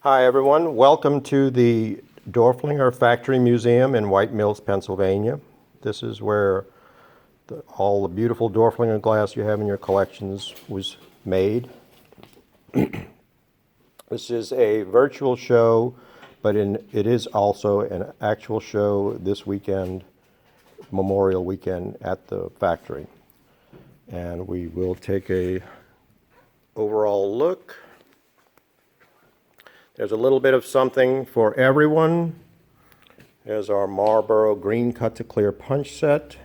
Hi everyone, welcome to the Dorflinger Factory Museum in White Mills, Pennsylvania. This is where all the beautiful Dorflinger glass you have in your collections was made. This is a virtual show, but it is also an actual show this weekend, Memorial Weekend, at the factory. And we will take a overall look. There's a little bit of something for everyone. There's our Marlboro green cut to clear punch set.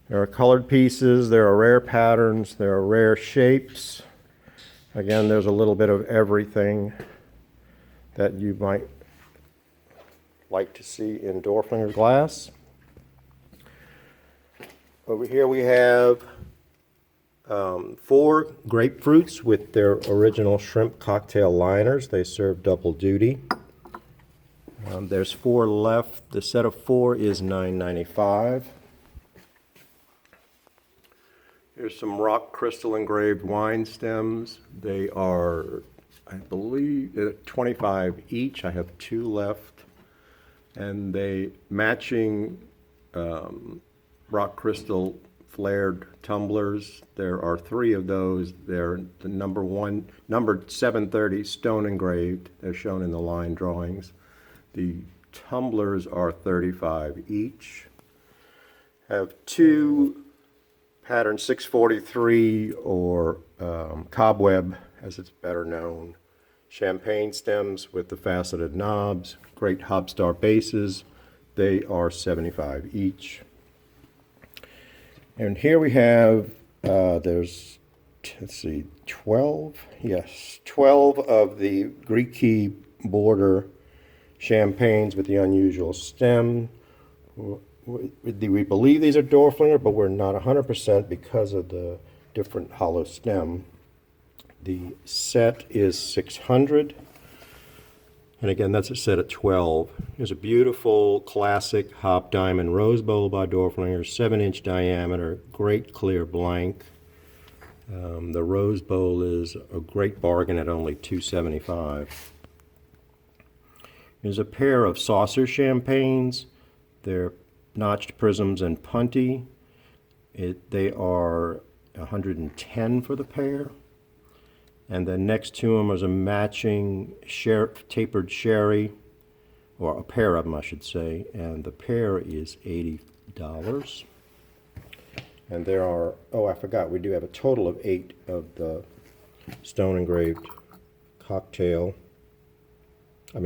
There are colored pieces, there are rare patterns, there are rare shapes. Again, there's a little bit of everything that you might like to see in Dorflinger glass. Over here we have 4 grapefruits with their original shrimp cocktail liners. They serve double duty. There's 4 left. The set of 4 is $9.95. Here's some rock crystal engraved wine stems. They are, I believe, 25 each. I have 2 left. And they matching rock crystal flared tumblers. There are 3 of those. They're the numbered 730 stone engraved. They're shown in the line drawings. The tumblers are 35 each. Have 2 pattern 643 or cobweb, as it's better known. Champagne stems with the faceted knobs. Great hobstar bases. They are 75 each. And here we have, let's see, 12? Yes, 12 of the Greeky border champagnes with the unusual stem. We believe these are Dorflinger, but we're not 100% because of the different hollow stem. The set is 600. And again, that's a set of 12. Here's a beautiful classic hop diamond rose bowl by Dorflinger, 7-inch diameter, great clear blank. The rose bowl is a great bargain at only $2.75. Here's a pair of saucer champagnes. They're notched prisms and punty. They are 110 for the pair. And then next to them is a matching tapered sherry, or a pair of them, I should say, and the pair is $80. And there are, oh, I forgot, we do have a total of 8 of the stone engraved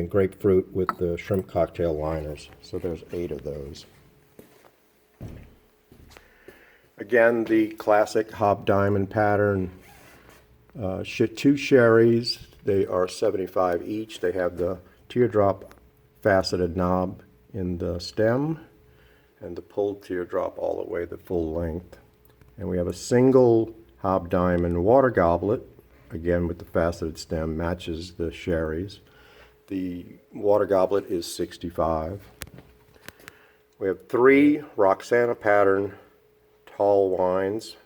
grapefruit with the shrimp cocktail liners. So there's 8 of those. Again, the classic hop diamond pattern. 2 sherries, they are 75 each. They have the teardrop faceted knob in the stem and the pulled teardrop all the way the full length. And we have a single hop diamond water goblet, again with the faceted stem, matches the sherries. The water goblet is 65. We have 3 Roxana pattern tall wines,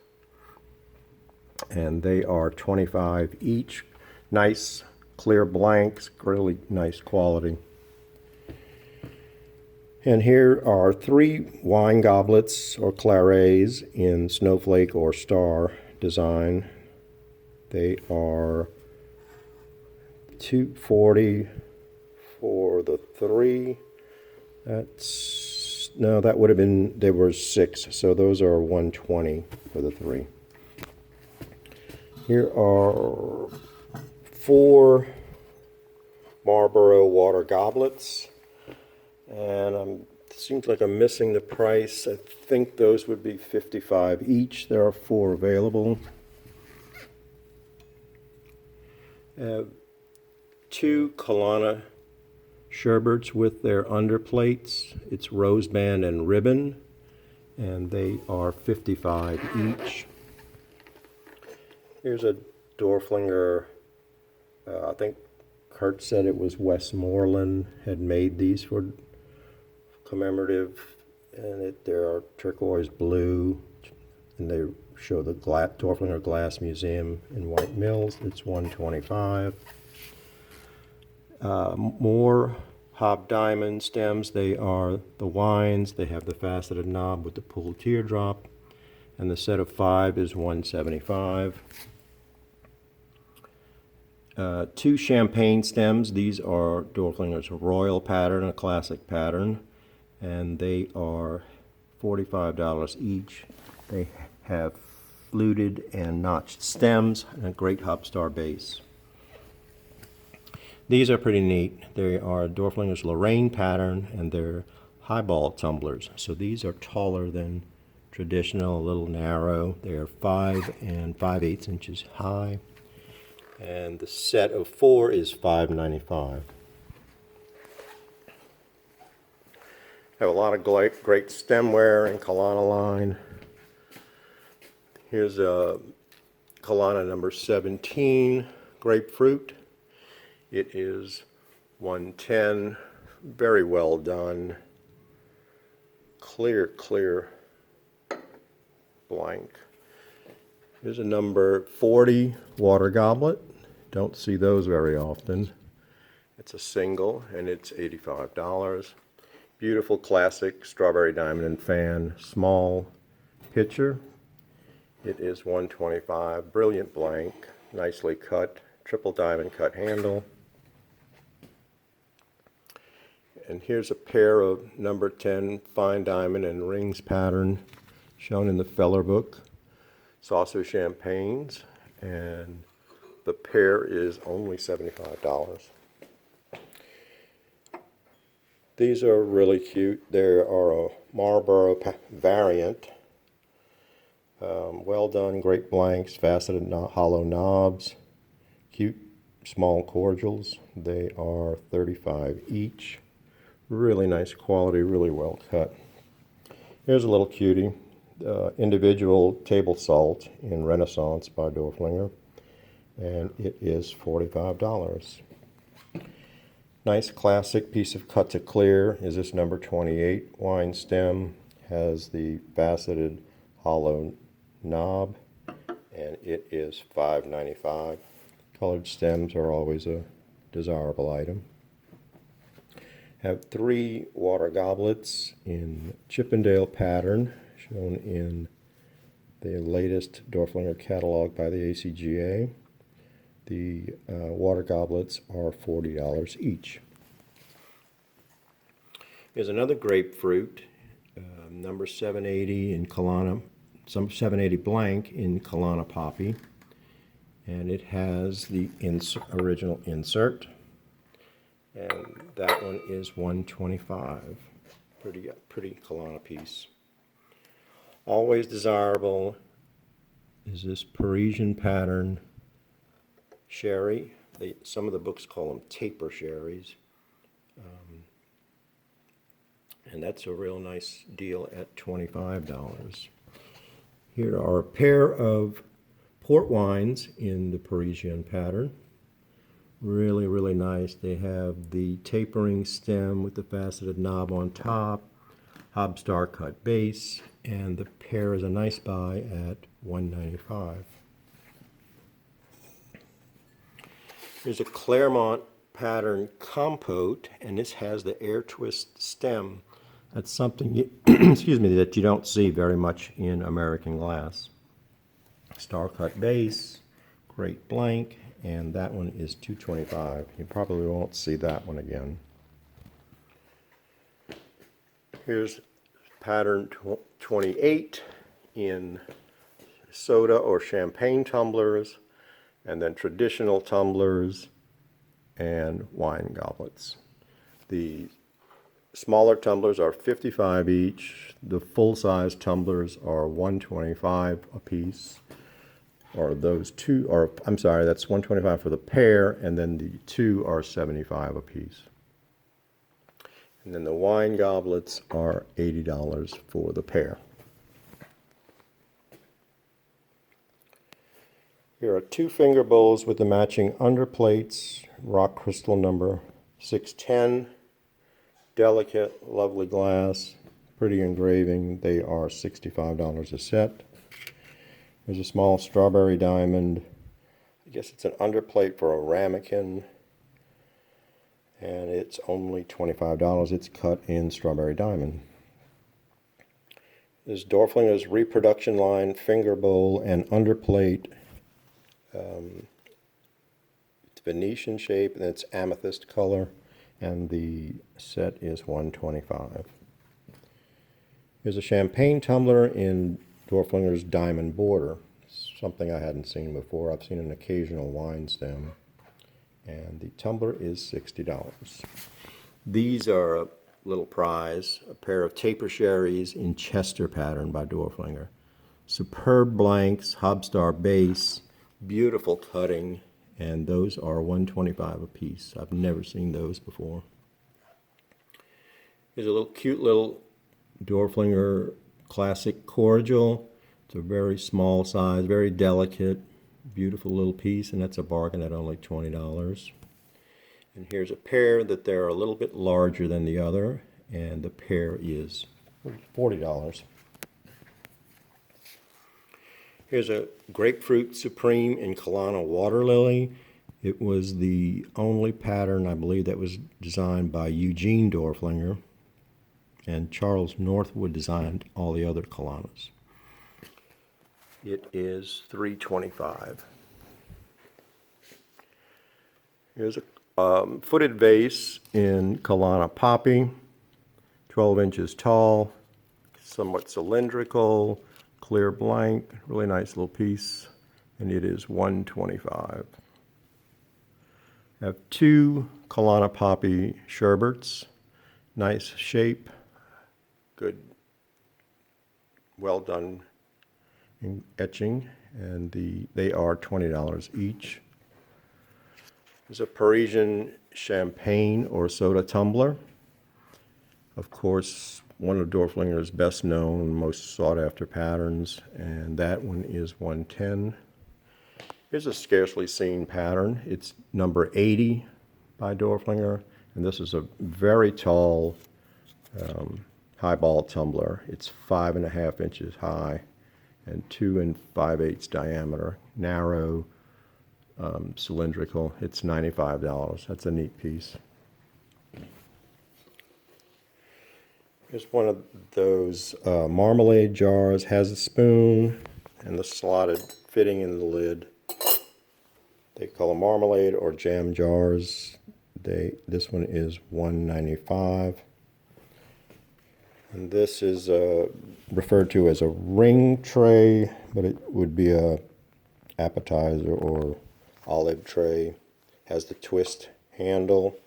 and they are 25 each. Nice clear blanks, really nice quality. And here are 3 wine goblets or clarets in snowflake or star design. They are $240 for the 3. That would have been, there were 6, so those are $120 for the 3. Here are 4 Marlboro water goblets, and it seems like I'm missing the price. I think those would be $55 each. There are 4 available. 2 Kalana sherbets with their underplates. It's rose band and ribbon, and they are $55 each. Here's a Dorflinger, I think Kurt said it was Westmoreland had made these for commemorative, and there are turquoise blue, and they show the Dorflinger Glass Museum in White Mills. It's $125. More Hob Diamond stems. They are the wines. They have the faceted knob with the pulled teardrop. And the set of 5 is $175. 2 champagne stems. These are Dorflinger's Royal pattern, a classic pattern. And they are $45 each. They have fluted and notched stems and a great hopstar base. These are pretty neat. They are Dorflinger's Lorraine pattern, and they're highball tumblers. So these are taller than traditional, a little narrow. They are 5 and 5/8 inches high. And the set of 4 is $5.95. Have a lot of great stemware in Kalana line. Here's a Kalana number 17 Grapefruit. It is $110. Very well done. Clear blank. Here's a number 40 water goblet. Don't see those very often. It's a single and it's $85. Beautiful classic strawberry diamond and fan small pitcher. It is $125. Brilliant blank, nicely cut, triple diamond cut handle. And here's a pair of number 10 fine diamond and rings pattern shown in the Feller book. Saucer champagnes, and the pair is only $75. These are really cute. There are a Marlboro variant. Well done, great blanks, faceted hollow knobs, cute small cordials. They are $35 each. Really nice quality, really well cut. Here's a little cutie, individual table salt in Renaissance by Dorflinger, and it is $45. Nice classic piece of cut to clear is this number 28 wine stem. Has the faceted hollow knob, and it is $5.95. Colored stems are always a desirable item. Have 3 water goblets in Chippendale pattern, shown in the latest Dorflinger catalog by the ACGA. The water goblets are $40 each. Here's another grapefruit, number 780 in Kalana, some 780 blank in Kalana poppy, and it has the original insert, and that one is $125. Pretty Kalana piece. Always desirable is this Parisian pattern sherry. Some of the books call them taper sherries. And that's a real nice deal at $25. Here are a pair of port wines in the Parisian pattern. Really nice. They have the tapering stem with the faceted knob on top, hobstar cut base, and the pair is a nice buy at $195. Here's a Claremont pattern compote, and this has the air twist stem. That's something excuse me, that you don't see very much in American glass. Star cut base, great blank, and that one is $225. You probably won't see that one again. Here's pattern 28 in soda or champagne tumblers, and then traditional tumblers and wine goblets. The smaller tumblers are $55 each. The full-size tumblers are $125 a piece. Or those two are, I'm sorry, that's $125 for the pair, and then the 2 are $75 a piece. And then the wine goblets are $80 for the pair. Here are 2 finger bowls with the matching underplates, rock crystal number 610. Delicate, lovely glass, pretty engraving. They are $65 a set. There's a small strawberry diamond. I guess it's an underplate for a ramekin. and it's only $25. It's cut in strawberry diamond. This is Dorflinger's reproduction line finger bowl and underplate. It's Venetian shape and it's amethyst color, and the set is $125. Here's a champagne tumbler in Dorflinger's diamond border. Something I hadn't seen before. I've seen an occasional wine stem. And the tumbler is $60. These are a little prize, a pair of taper sherries in Chester pattern by Dorflinger. Superb blanks, Hobstar base, beautiful cutting, and those are $125 a piece. I've never seen those before. Here's a little cute little Dorflinger classic cordial. It's a very small size, very delicate, beautiful little piece, and that's a bargain at only $20. And here's a pair that they're a little bit larger than the other, and the pair is $40. Here's a Grapefruit Supreme in Kalana Water Lily. It was the only pattern, I believe, that was designed by Eugene Dorflinger, and Charles Northwood designed all the other Kalanas. It is $325. Here's a footed vase in Kalana Poppy, 12 inches tall, somewhat cylindrical, clear blank, really nice little piece, and it is $125. I have two Kalana Poppy sherbets, nice shape, good, well done in etching, and they are $20 each. There's a Parisian champagne or soda tumbler. Of course, one of Dorflinger's best known, most sought after patterns, and that one is $110. Here's a scarcely seen pattern. It's number 80 by Dorflinger, and this is a very tall highball tumbler. It's 5.5 inches high and 2 5/8 diameter, narrow, cylindrical. It's $95. That's a neat piece. Here's one of those marmalade jars. Has a spoon and the slotted fitting in the lid. They call them marmalade or jam jars. This one is $195. And this is referred to as a ring tray, but it would be a appetizer or olive tray. Has the twist handle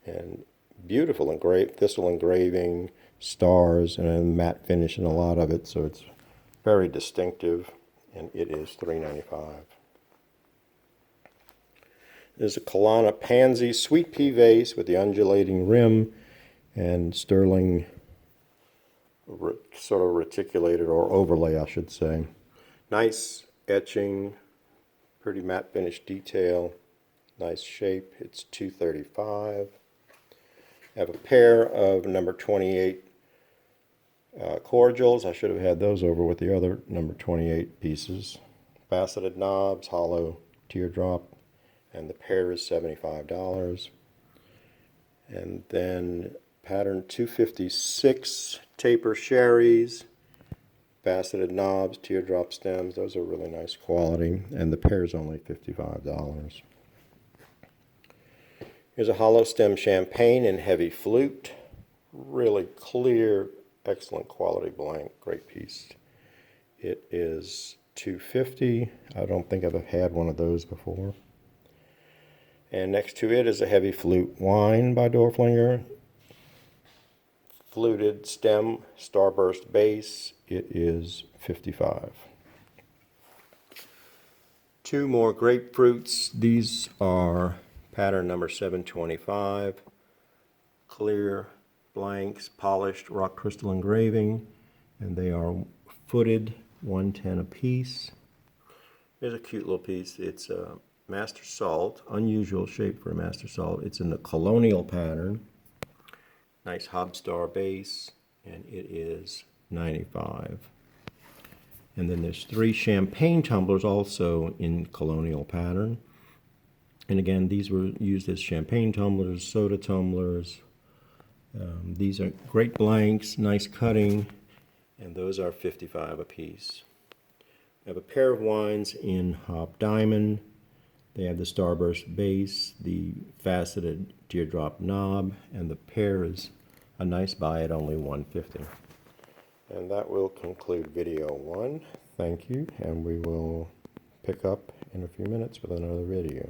and beautiful thistle engraving, stars, and a matte finish in a lot of it, so it's very distinctive, and it is $395. There's a Kalana Pansy sweet pea vase with the undulating rim and sterling sort of reticulated or overlay, I should say. Nice etching, pretty matte finish detail, nice shape. It's $235. I have a pair of number 28 cordials. I should have had those over with the other number 28 pieces. Faceted knobs, hollow teardrop, and the pair is $75. And then pattern 256 taper sherries, faceted knobs, teardrop stems. Those are really nice quality, and the pair is only $55. Here's a hollow stem champagne in heavy flute. Really clear, excellent quality blank, great piece. It is $250. I don't think I've had one of those before. And next to it is a heavy flute wine by Dorflinger. Fluted stem, starburst base. It is $55. Two more grapefruits. These are pattern number 725. Clear blanks, polished rock crystal engraving, and they are footed, $110 a piece. Here's a cute little piece. It's a master salt, unusual shape for a master salt. It's in the colonial pattern. Nice Hobstar base, and it is $95. And then there's three champagne tumblers also in colonial pattern. And again, these were used as champagne tumblers, soda tumblers. These are great blanks, nice cutting, and those are 55 a piece. I have a pair of wines in Hop Diamond. They have the Starburst base, the faceted teardrop knob, and the pair is a nice buy at only $150. And that will conclude video 1. Thank you, and we will pick up in a few minutes with another video.